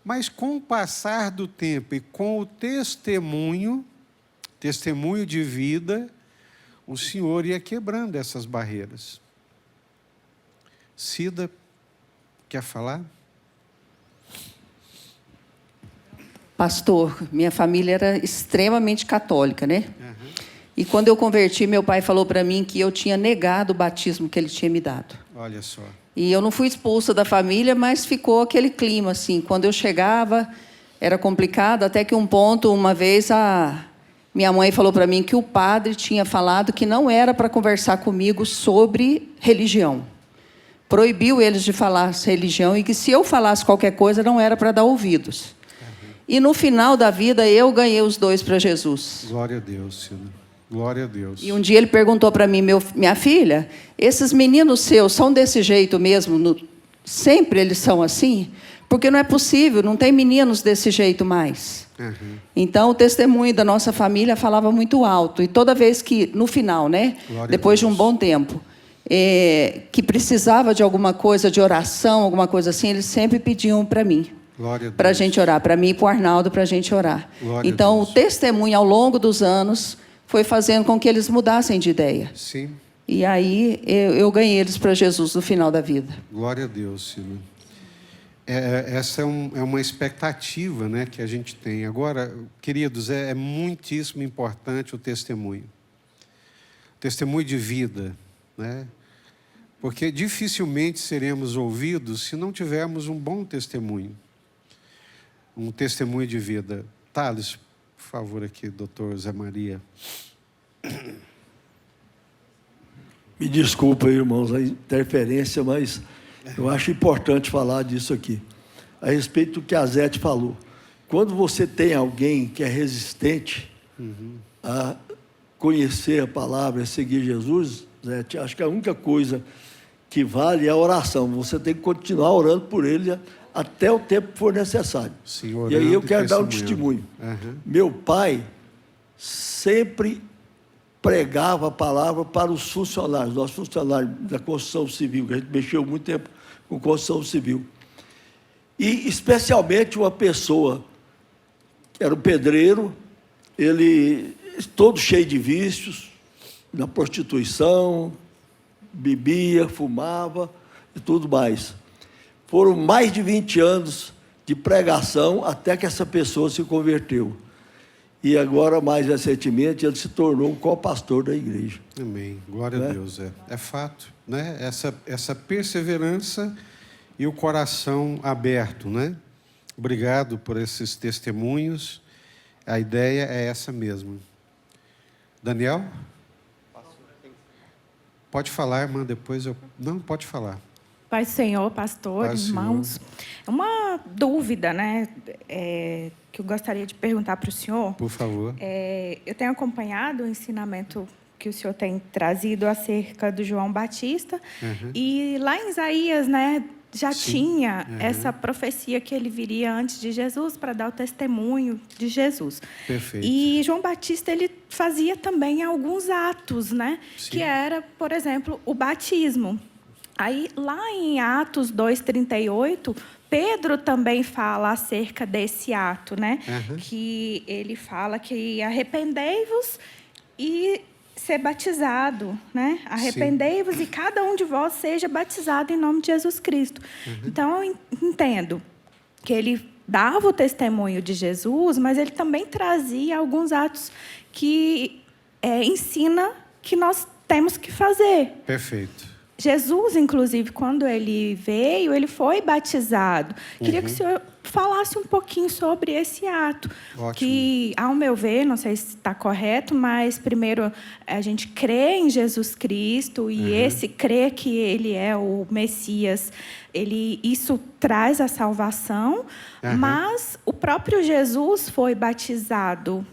Mas com o passar do tempo e com o testemunho de vida, o Senhor ia quebrando essas barreiras. Cida, quer falar? Pastor, minha família era extremamente católica, né? E quando eu converti, meu pai falou para mim que eu tinha negado o batismo que ele tinha me dado. Olha só. E eu não fui expulsa da família, mas ficou aquele clima assim. Quando eu chegava, era complicado, até que um ponto, uma vez, minha mãe falou para mim que o padre tinha falado que não era para conversar comigo sobre religião. Proibiu eles de falar religião e que se eu falasse qualquer coisa, não era para dar ouvidos. E no final da vida, eu ganhei os dois para Jesus. Glória a Deus, Cida. Glória a Deus. E um dia ele perguntou para mim, minha filha, esses meninos seus são desse jeito mesmo? Sempre eles são assim? Porque não é possível, não tem meninos desse jeito mais. Então, o testemunho da nossa família falava muito alto. E toda vez que, no final, né, depois de um bom tempo, que precisava de alguma coisa, de oração, alguma coisa assim, eles sempre pediam para mim. Para a gente orar, para mim e para o Arnaldo, para a gente orar. Então, o testemunho, ao longo dos anos, foi fazendo com que eles mudassem de ideia. Sim. E aí, eu ganhei eles para Jesus no final da vida. Glória a Deus, Cida. Essa é uma expectativa, né, que a gente tem. Agora, queridos, é muitíssimo importante o testemunho. testemunho de vida, né? Porque dificilmente seremos ouvidos se não tivermos um bom testemunho, um testemunho de vida. Thales, por favor, aqui, doutor Zé Maria. Me desculpa, irmãos, a interferência, mas eu acho importante falar disso aqui. A respeito do que a Zete falou. Quando você tem alguém que é resistente a conhecer a palavra, a seguir Jesus, Zete, acho que a única coisa que vale é a oração. Você tem que continuar orando por ele até o tempo que for necessário. Sim, e aí eu orando e quero dar um testemunhando. testemunho. Meu pai sempre pregava a palavra para os funcionários, nossos funcionários da construção civil, que a gente mexeu muito tempo com construção civil. E especialmente uma pessoa, que era um pedreiro, ele todo cheio de vícios, na prostituição, bebia, fumava e tudo mais. Foram mais de 20 anos de pregação até que essa pessoa se converteu. E agora, mais recentemente, ele se tornou um co-pastor da igreja. Amém. Glória a Deus. É fato, né? Essa perseverança e o coração aberto, né? Obrigado por esses testemunhos. A ideia é essa mesmo. Daniel? Pode falar, irmã, depois eu... Não, pode falar. Pai do Senhor, pastor, Pai do irmãos. É uma dúvida, né, que eu gostaria de perguntar para o senhor. Por favor. Eu tenho acompanhado o ensinamento que o senhor tem trazido acerca do João Batista. E lá em Isaías, né, já tinha essa profecia que ele viria antes de Jesus para dar o testemunho de Jesus. Perfeito. E João Batista, ele fazia também alguns atos, né, que era, por exemplo, o batismo. Aí, lá em Atos 2:38, Pedro também fala acerca desse ato, né? Que ele fala que arrependei-vos e ser batizado, né? Arrependei-vos e cada um de vós seja batizado em nome de Jesus Cristo. Então, eu entendo que ele dava o testemunho de Jesus, mas ele também trazia alguns atos que ensina que nós temos que fazer. Perfeito. Jesus, inclusive, quando ele veio, ele foi batizado. Queria que o senhor falasse um pouquinho sobre esse ato. Ótimo. Que, ao meu ver, não sei se está correto, mas primeiro a gente crê em Jesus Cristo e esse crer que ele é o Messias, isso traz a salvação, mas o próprio Jesus foi batizado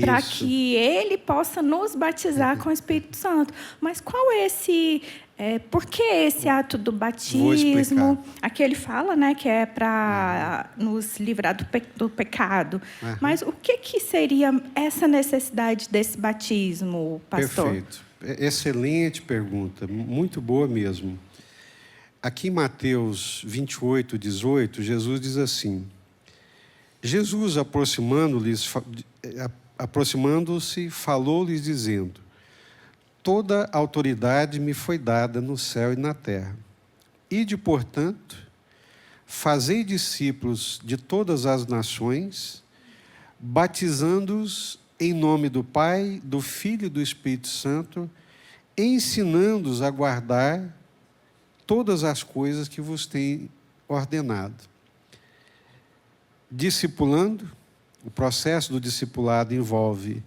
para que ele possa nos batizar com o Espírito Santo. Mas qual é por que esse ato do batismo? Aqui ele fala, né, que é para nos livrar do pecado. Mas o que seria essa necessidade desse batismo, pastor? Perfeito. Excelente pergunta, muito boa mesmo. Aqui em Mateus 28:18, Jesus diz assim: Jesus, aproximando-se, falou-lhes dizendo: toda autoridade me foi dada no céu e na terra. Ide, portanto, fazei discípulos de todas as nações, batizando-os em nome do Pai, do Filho e do Espírito Santo, ensinando-os a guardar todas as coisas que vos tenho ordenado. Discipulando, o processo do discipulado envolve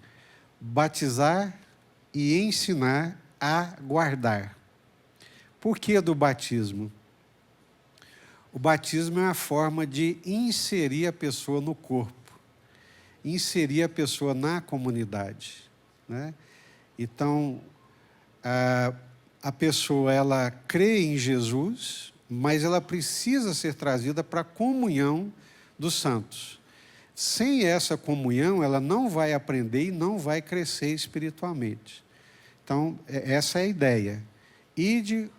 batizar e ensinar a guardar. Por que do batismo? O batismo é uma forma de inserir a pessoa no corpo, inserir a pessoa na comunidade, né? Então, a pessoa, ela crê em Jesus, mas ela precisa ser trazida para a comunhão dos santos. Sem essa comunhão, ela não vai aprender e não vai crescer espiritualmente. Então, essa é a ideia. Ide,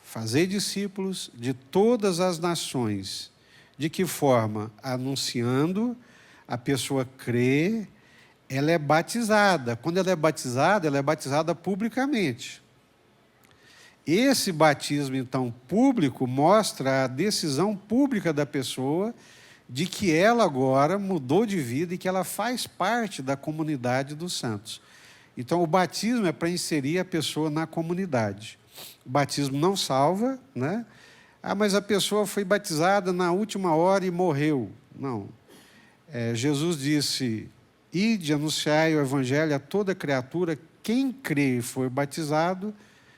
fazer discípulos de todas as nações. De que forma? Anunciando, a pessoa crê, ela é batizada. Quando ela é batizada publicamente. Esse batismo, então, público, mostra a decisão pública da pessoa de que ela agora mudou de vida e que ela faz parte da comunidade dos santos. Então, o batismo é para inserir a pessoa na comunidade. O batismo não salva, né? Ah, mas a pessoa foi batizada na última hora e morreu. Não. Jesus disse: ide, anunciai o evangelho a toda criatura. Quem crê e for batizado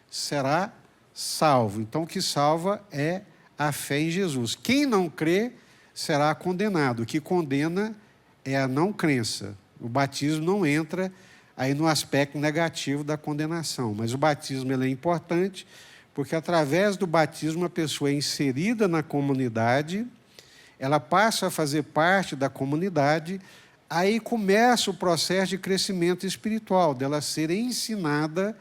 será salvo. Então, o que salva é a fé em Jesus. Quem não crê será condenado. O que condena é a não crença. O batismo não entra aí no aspecto negativo da condenação. Mas o batismo ele é importante, porque através do batismo a pessoa é inserida na comunidade, ela passa a fazer parte da comunidade, aí começa o processo de crescimento espiritual, dela ser ensinada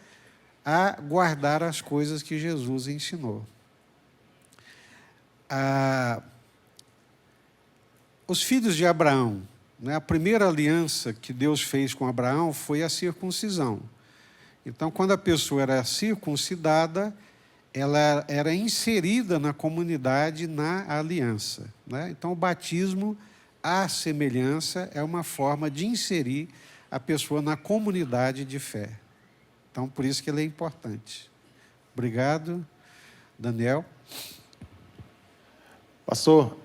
a guardar as coisas que Jesus ensinou. Os filhos de Abraão, né, a primeira aliança que Deus fez com Abraão foi a circuncisão. Então, quando a pessoa era circuncidada, ela era inserida na comunidade, na aliança, né? Então, o batismo, à semelhança, é uma forma de inserir a pessoa na comunidade de fé. Então, por isso que ele é importante. Obrigado, Daniel. Pastor,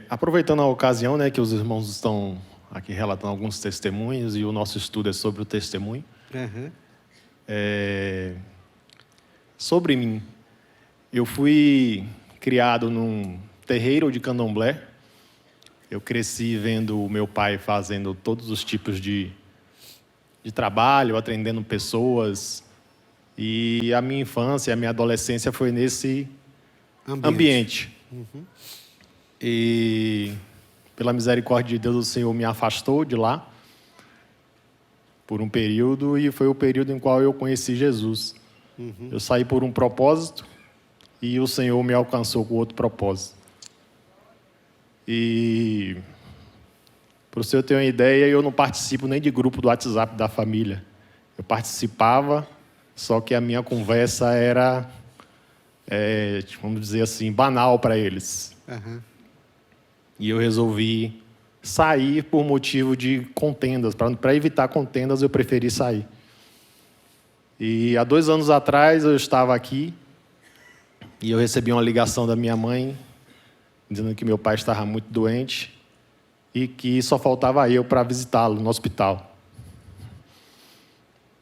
aproveitando a ocasião, né, que os irmãos estão aqui relatando alguns testemunhos e o nosso estudo é sobre o testemunho. Uhum. Sobre mim, eu fui criado num terreiro de candomblé. Eu cresci vendo o meu pai fazendo todos os tipos de trabalho, atendendo pessoas. E a minha infância, a minha adolescência foi nesse ambiente. Uhum. E, pela misericórdia de Deus, o Senhor me afastou de lá por um período, e foi o período em qual eu conheci Jesus. Uhum. Eu saí por um propósito e o Senhor me alcançou com outro propósito. E, para o senhor ter uma ideia, eu não participo nem de grupo do WhatsApp da família. Eu participava, só que a minha conversa era, vamos dizer assim, banal para eles. Uhum. E eu resolvi sair por motivo de contendas. Para evitar contendas, eu preferi sair. E há 2 anos atrás, eu estava aqui e eu recebi uma ligação da minha mãe dizendo que meu pai estava muito doente e que só faltava eu para visitá-lo no hospital.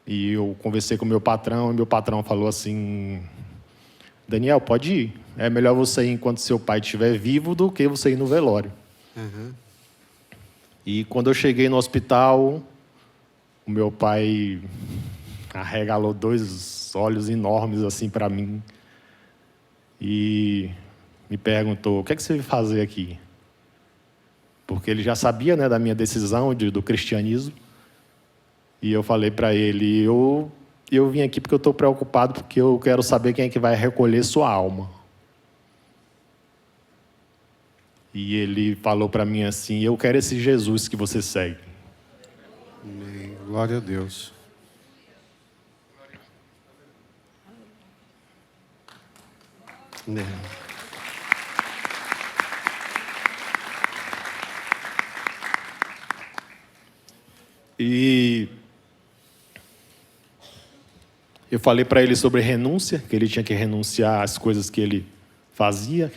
E eu conversei com o meu patrão, e meu patrão falou assim: Daniel, pode ir. É melhor você ir enquanto seu pai estiver vivo do que você ir no velório. Uhum. E quando eu cheguei no hospital, o meu pai arregalou 2 olhos enormes assim para mim e me perguntou: o que é que você veio fazer aqui? Porque ele já sabia, né, da minha decisão do cristianismo. E eu falei para ele: eu vim aqui porque eu estou preocupado, porque eu quero saber quem é que vai recolher sua alma. E ele falou para mim assim: eu quero esse Jesus que você segue. Amém. Glória a Deus. E eu falei para ele sobre renúncia, que ele tinha que renunciar às coisas que ele fazia.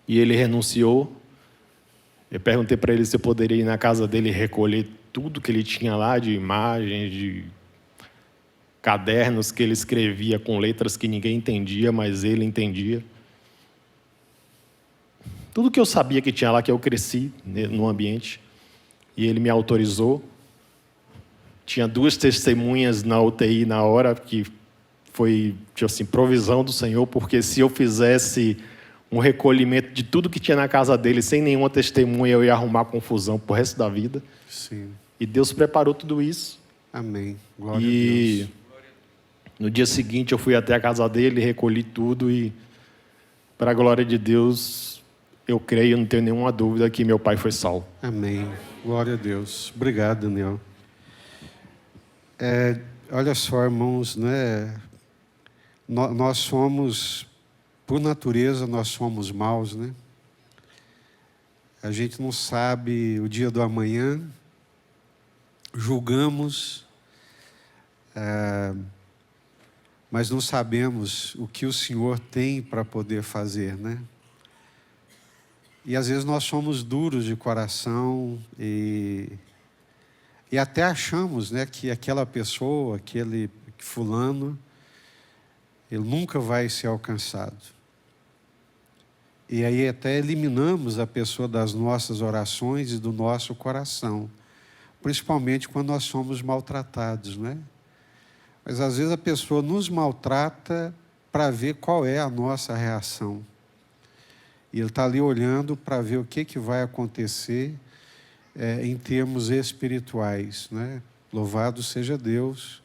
E ele renunciou. Eu perguntei para ele se eu poderia ir na casa dele e recolher tudo que ele tinha lá, de imagens, de cadernos que ele escrevia com letras que ninguém entendia, mas ele entendia. Tudo que eu sabia que tinha lá, que eu cresci no ambiente. E ele me autorizou. Tinha 2 testemunhas na UTI na hora, que foi, assim, provisão do Senhor, porque se eu fizesse um recolhimento de tudo que tinha na casa dele, sem nenhuma testemunha, eu ia arrumar confusão pro resto da vida. Sim. E Deus preparou tudo isso. Amém. Glória a Deus. No dia seguinte eu fui até a casa dele, recolhi tudo e, para a glória de Deus, eu creio, não tenho nenhuma dúvida que meu pai foi salvo. Amém. Glória a Deus. Obrigado, Daniel. Olha só, irmãos, né? Nós somos, por natureza, nós somos maus, né? A gente não sabe o dia do amanhã. julgamos, mas não sabemos o que o Senhor tem para poder fazer, né? E às vezes nós somos duros de coração e até achamos, né, que aquela pessoa, aquele fulano, ele nunca vai ser alcançado. E aí até eliminamos a pessoa das nossas orações e do nosso coração, principalmente quando nós somos maltratados, né? Mas às vezes a pessoa nos maltrata para ver qual é a nossa reação. E ele está ali olhando para ver o que vai acontecer em termos espirituais, né? Louvado seja Deus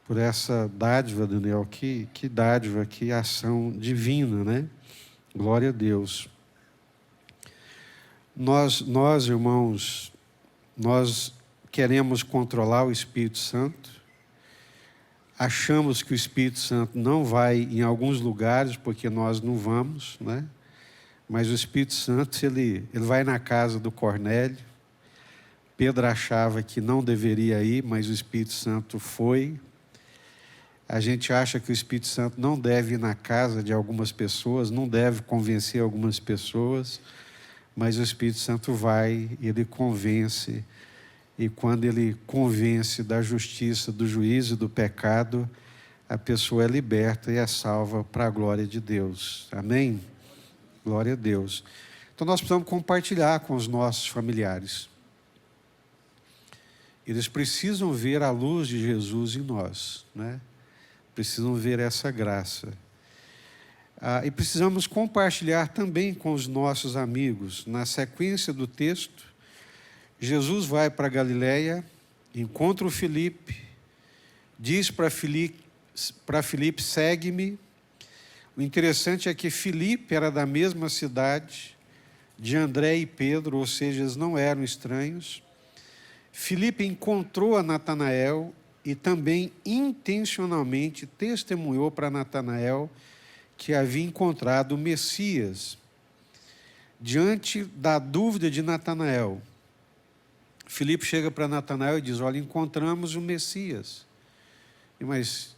por essa dádiva, Daniel. Que dádiva, que ação divina, né? Glória a Deus. Nós, irmãos, nós queremos controlar o Espírito Santo. Achamos que o Espírito Santo não vai em alguns lugares, porque nós não vamos, né? Mas o Espírito Santo, ele vai na casa do Cornélio. Pedro achava que não deveria ir, mas o Espírito Santo foi. A gente acha que o Espírito Santo não deve ir na casa de algumas pessoas, não deve convencer algumas pessoas, mas o Espírito Santo vai, ele convence. E quando ele convence da justiça, do juízo e do pecado, a pessoa é liberta e é salva para a glória de Deus. Amém? Glória a Deus. Então nós precisamos compartilhar com os nossos familiares. Eles precisam ver a luz de Jesus em nós, né? Precisam ver essa graça. E precisamos compartilhar também com os nossos amigos. Na sequência do texto, Jesus vai para Galiléia, encontra o Filipe, diz para Filipe, segue-me. O interessante é que Filipe era da mesma cidade de André e Pedro, ou seja, eles não eram estranhos. Filipe encontrou a Natanael e também intencionalmente testemunhou para Natanael que havia encontrado o Messias. Diante da dúvida de Natanael, Filipe chega para Natanael e diz: olha, encontramos o Messias. Mas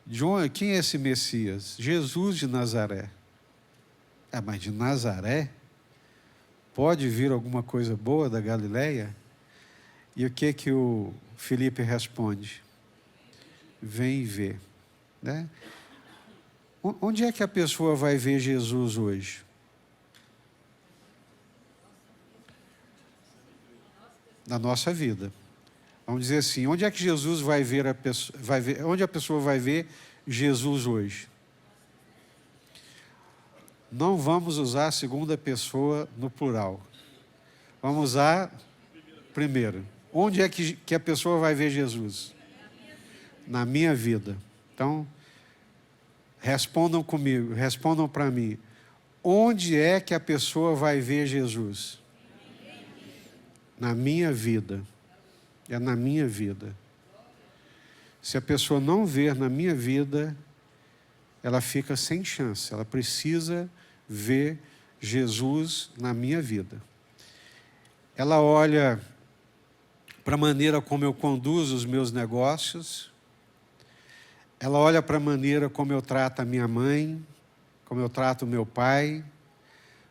João, quem é esse Messias? Jesus de Nazaré. Mas de Nazaré? Pode vir alguma coisa boa da Galileia? E o que o Filipe responde? Vem e vê. Né? Onde é que a pessoa vai ver Jesus hoje? Na nossa vida. Vamos dizer assim, onde é que Jesus vai ver a pessoa, onde a pessoa vai ver Jesus hoje? Não vamos usar a segunda pessoa no plural. Vamos usar primeiro. Onde é que a pessoa vai ver Jesus? Na minha vida. Então, respondam comigo, respondam para mim. Onde é que a pessoa vai ver Jesus? Na minha vida. É na minha vida. Se a pessoa não ver na minha vida, ela fica sem chance. Ela precisa ver Jesus na minha vida. Ela olha para a maneira como eu conduzo os meus negócios. Ela olha para a maneira como eu trato a minha mãe, como eu trato o meu pai,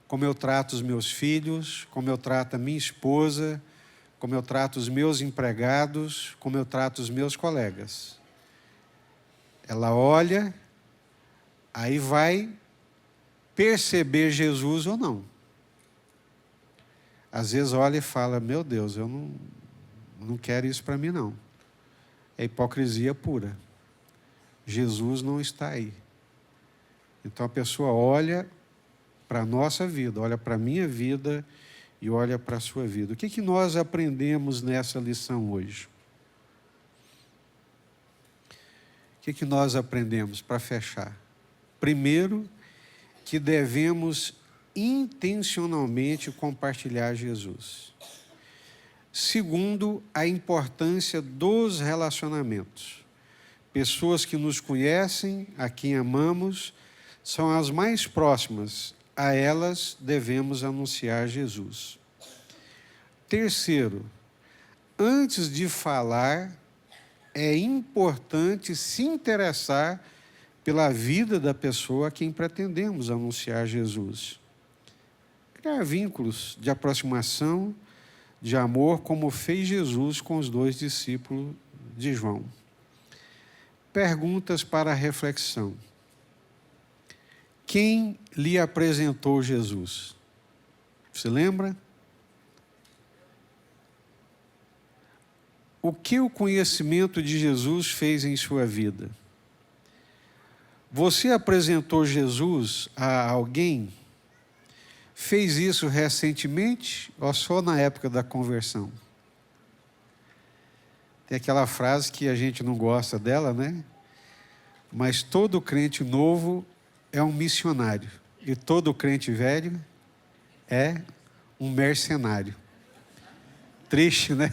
como eu trato os meus filhos, como eu trato a minha esposa, como eu trato os meus empregados, como eu trato os meus colegas. Ela olha, aí vai perceber Jesus ou não. Às vezes olha e fala: meu Deus, eu não quero isso para mim não. É hipocrisia pura. Jesus não está aí. Então a pessoa olha para a nossa vida, olha para a minha vida e olha para a sua vida. O que nós aprendemos nessa lição hoje? O que nós aprendemos para fechar? Primeiro, que devemos intencionalmente compartilhar Jesus. Segundo, a importância dos relacionamentos. Pessoas que nos conhecem, a quem amamos, são as mais próximas. A elas devemos anunciar Jesus. Terceiro, antes de falar, é importante se interessar pela vida da pessoa a quem pretendemos anunciar Jesus. Criar vínculos de aproximação, de amor, como fez Jesus com os 2 discípulos de João. Perguntas para reflexão. Quem lhe apresentou Jesus? Você lembra? O que o conhecimento de Jesus fez em sua vida? Você apresentou Jesus a alguém? Fez isso recentemente ou só na época da conversão? Tem aquela frase que a gente não gosta dela, né? Mas todo crente novo é um missionário e todo crente velho é um mercenário. Triste, né?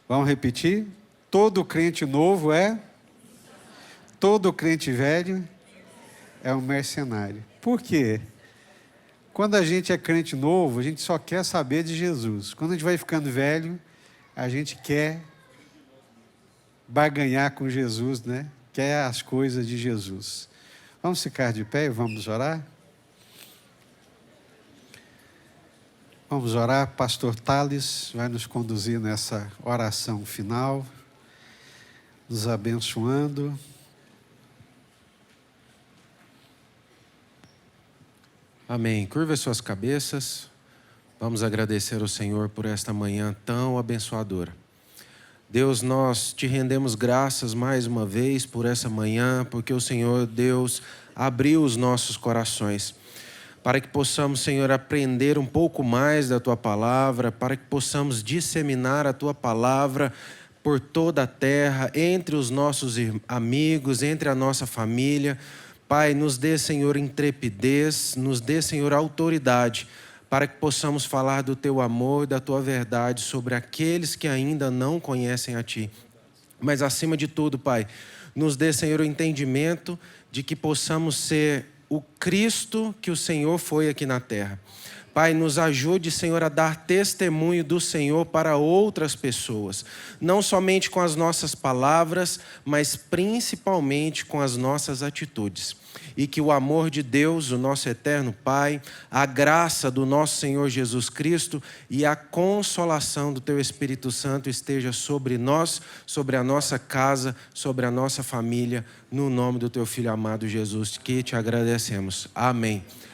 Vamos repetir? Todo crente novo todo crente velho é um mercenário. Por quê? Quando a gente é crente novo, a gente só quer saber de Jesus. Quando a gente vai ficando velho, a gente quer barganhar com Jesus, né? Quer as coisas de Jesus. Vamos ficar de pé e vamos orar? Vamos orar. Pastor Thales vai nos conduzir nessa oração final, nos abençoando. Amém. Curva suas cabeças. Vamos agradecer ao Senhor por esta manhã tão abençoadora. Deus, nós te rendemos graças mais uma vez por essa manhã, porque o Senhor, Deus, abriu os nossos corações, para que possamos, Senhor, aprender um pouco mais da Tua Palavra, para que possamos disseminar a Tua Palavra por toda a terra, entre os nossos amigos, entre a nossa família. Pai, nos dê, Senhor, intrepidez, nos dê, Senhor, autoridade, para que possamos falar do Teu amor e da Tua verdade sobre aqueles que ainda não conhecem a Ti. Mas, acima de tudo, Pai, nos dê, Senhor, o entendimento de que possamos ser o Cristo que o Senhor foi aqui na terra. Pai, nos ajude, Senhor, a dar testemunho do Senhor para outras pessoas. Não somente com as nossas palavras, mas principalmente com as nossas atitudes. E que o amor de Deus, o nosso eterno Pai, a graça do nosso Senhor Jesus Cristo e a consolação do Teu Espírito Santo esteja sobre nós, sobre a nossa casa, sobre a nossa família, no nome do Teu Filho amado Jesus, que te agradecemos. Amém.